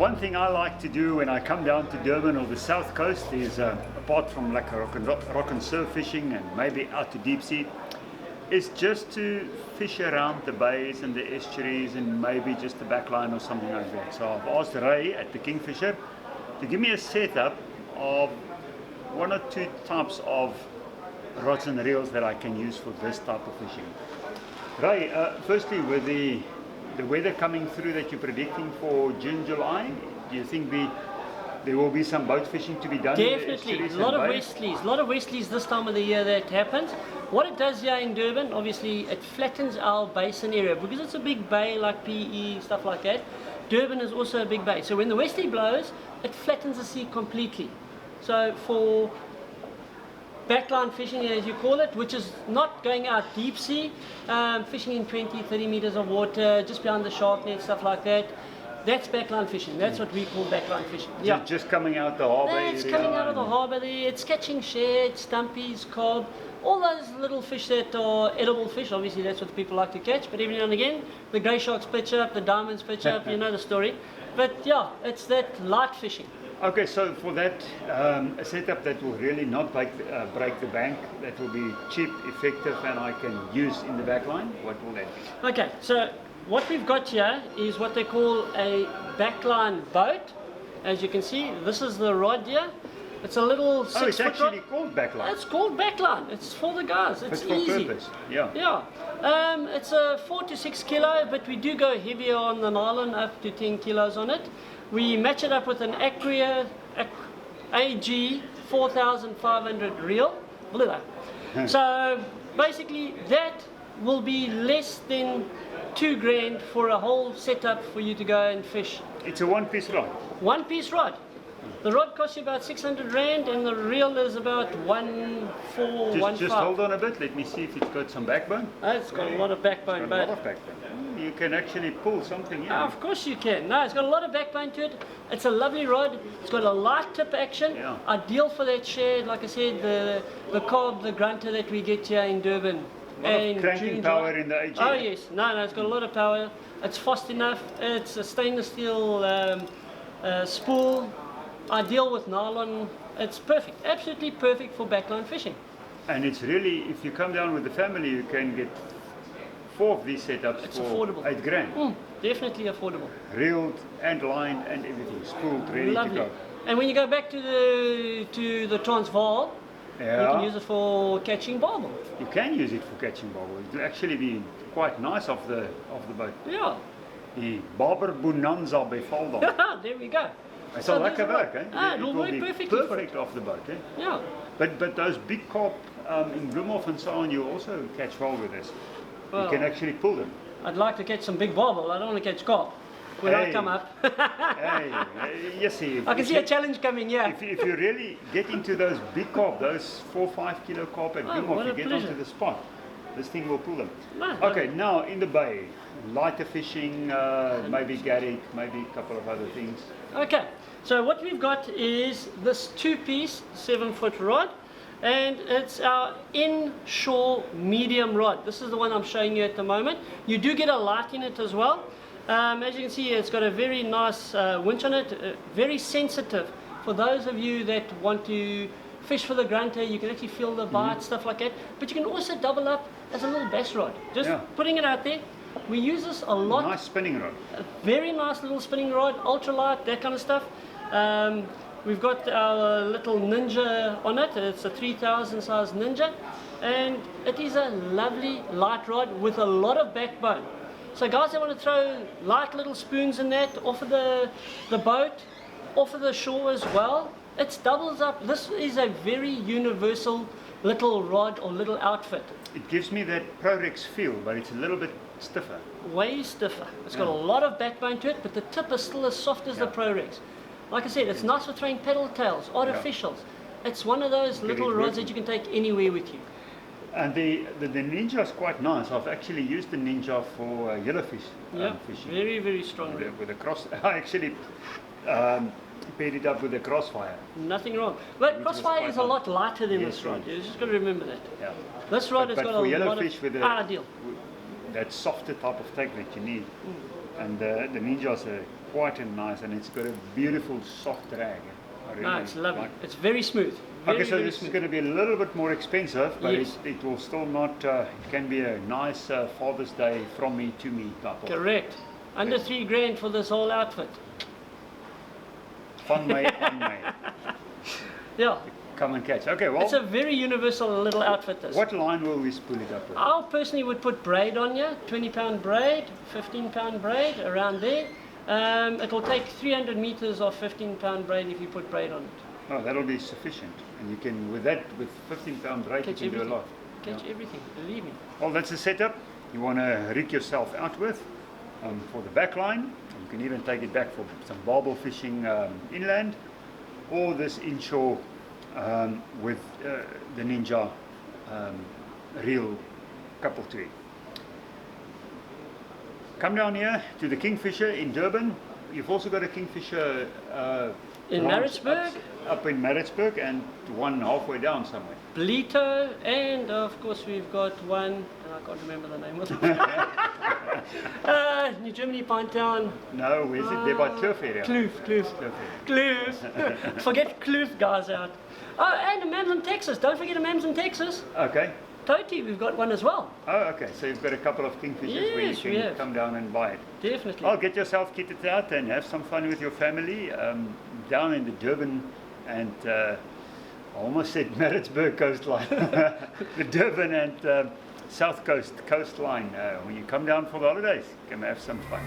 One thing I like to do when I come down to Durban or the south coast is, apart from like rock and surf fishing and maybe out to deep sea, is just to fish around the bays and the estuaries and maybe just the backline or something like that. So I've asked Ray at the Kingfisher to give me a setup of one or two types of rods and reels that I can use for this type of fishing. Ray, firstly, with the weather coming through that you're predicting for June, July, do you think there will be some boat fishing to be done? Definitely, a lot of westerlies this time of the year that happens. What it does here in Durban, obviously it flattens our basin area because it's a big bay like PE, stuff like that. Durban is also a big bay, so when the westerly blows, it flattens the sea completely. So for backline fishing, as you call it, which is not going out deep sea, fishing in 20-30 meters of water, just behind the shark net, stuff like that, that's backline fishing. That's what we call backline fishing. Yeah. Just coming out the harbour. It's coming out of the harbour there. It's catching shad, stumpies, cob, all those little fish that are edible fish. Obviously, that's what people like to catch. But every now and again, the grey sharks pitch up, the diamonds pitch up. You know the story. But yeah, it's that light fishing. Okay, so for that, a setup that will really not break the bank, that will be cheap, effective, and I can use in the backline, what will that be? Okay, so what we've got here is what they call a backline boat. As you can see, this is the rod here. It's a little 6 foot it's actually rod. called backline. It's called backline. It's for the guys. It's for easy. Purpose. Yeah. Yeah. It's a 4 to 6 kilo, but we do go heavier on the nylon, up to 10 kilos on it. We match it up with an Acquia AG 4500 reel. So basically that will be less than $2,000 for a whole setup for you to go and fish. It's a one-piece rod. One-piece rod. The rod costs you about 600 Rand and the reel is about 1,415. Just hold on a bit, let me see if it's got some backbone. It's got a lot of backbone. It's got a lot of backbone. You can actually pull something in. Of course you can. No, it's got a lot of backbone to it. It's a lovely rod. It's got a light tip action. Yeah. Ideal for that shad. Like I said, the cob, the grunter that we get here in Durban. A lot of cranking power in the AG. Oh yes. No, it's got a lot of power. It's fast enough. It's a stainless steel spool. Ideal with nylon. It's perfect. Absolutely perfect for backline fishing. And it's really, if you come down with the family, you can get 4 of these setups It's for affordable. $8,000. Definitely affordable. Reeled and lined and everything, spooled, ready Lovely. to go. And when you go back to the Transvaal, you can use it for catching barbel. You can use it for catching barbel. It will actually be quite nice off the boat. Yeah. Die Barber Bonanza by Valdam. There we go. It's a lekker werk, eh? It will work perfectly for perfect off the boat, eh? Yeah. But those big carp in Bloemhof and so on, you also catch well with this. Well, you can actually pull them. I'd like to catch some big barbel. I don't want to catch carp when I come up. Yes, I can see a challenge coming, yeah. If you really get into those big carp, those 4-5 kilo carp at Bloemhof, you get onto the spot, this thing will pull them. Okay, now in the bay, lighter fishing, maybe garrick, maybe a couple of other things. Okay, so what we've got is this 2-piece 7-foot rod, and it's our inshore medium rod. This is the one I'm showing you at the moment. You do get a light in it as well. As you can see, it's got a very nice winch on it, very sensitive. For those of you that want to fish for the grunter, you can actually feel the bite, stuff like that. But you can also double up as a little bass rod. Just putting it out there. We use this a lot. Nice spinning rod. A very nice little spinning rod, ultralight, that kind of stuff. We've got our little Ninja on it. It's a 3000 size Ninja. And it is a lovely light rod with a lot of backbone. So guys that want to throw light little spoons in that, off of the boat, off of the shore as well, it doubles up. This is a very universal little rod or little outfit. It gives me that Prorex feel, but it's a little bit stiffer. Way stiffer. It's got a lot of backbone to it, but the tip is still as soft as the Prorex. Like I said, it's nice for throwing paddle tails, artificials. It's one of those little rods that you can take anywhere with you. And the Ninja is quite nice. I've actually used the Ninja for yellowfish fishing. Very, very strong. With a cross, I actually paired it up with a Crossfire. Nothing wrong. But Crossfire is a lot lighter than this rod. You just got to remember that. Yeah. This rod has got a lot of with ideal. That softer type of take that you need. And the Ninja is quite a nice, and it's got a beautiful soft drag. I really No, it's lovely. like- It's very smooth. Very, Okay, so very this is smooth. going to be a little bit more expensive, but Yes. it will still not, it can be a nice Father's Day from me to me type of Correct. Under 3 grand for this whole outfit. fun made, fun made. Yeah. Come and catch. Okay, well, It's a very universal little outfit, this. what line will we spool it up with? I personally would put braid on you, 20-pound braid, 15-pound braid, around there. It will take 300 meters of 15-pound braid if you put braid on it. Oh, that'll be sufficient. And you can, with that, with 15-pound rate, you Catch can do a everything. lot. Catch everything, believe me. Well, that's the setup you want to rig yourself out with for the back line. You can even take it back for some barbel fishing inland, or this inshore with the Ninja reel couple tree. Come down here to the Kingfisher in Durban. You've also got a Kingfisher In branch Maritzburg? up in Maritzburg, and one halfway down somewhere. Bleto, and of course we've got one, I can't remember the name of it. New Germany, Pinetown, No, where's it? They're by Kloof area. Kloof. Kloof. Forget Kloof guys out. Oh, and a Mamson, Texas. Don't forget a Mamson, Texas. Okay. Toti, we've got one as well. Oh, okay. So you've got a couple of Kingfishers where you Yes, we can have. come down and buy it. Definitely. Well, get yourself kitted out and have some fun with your family down in the Durban and I almost said Maritzburg coastline. The Durban and South Coast coastline. When you come down for the holidays, come have some fun.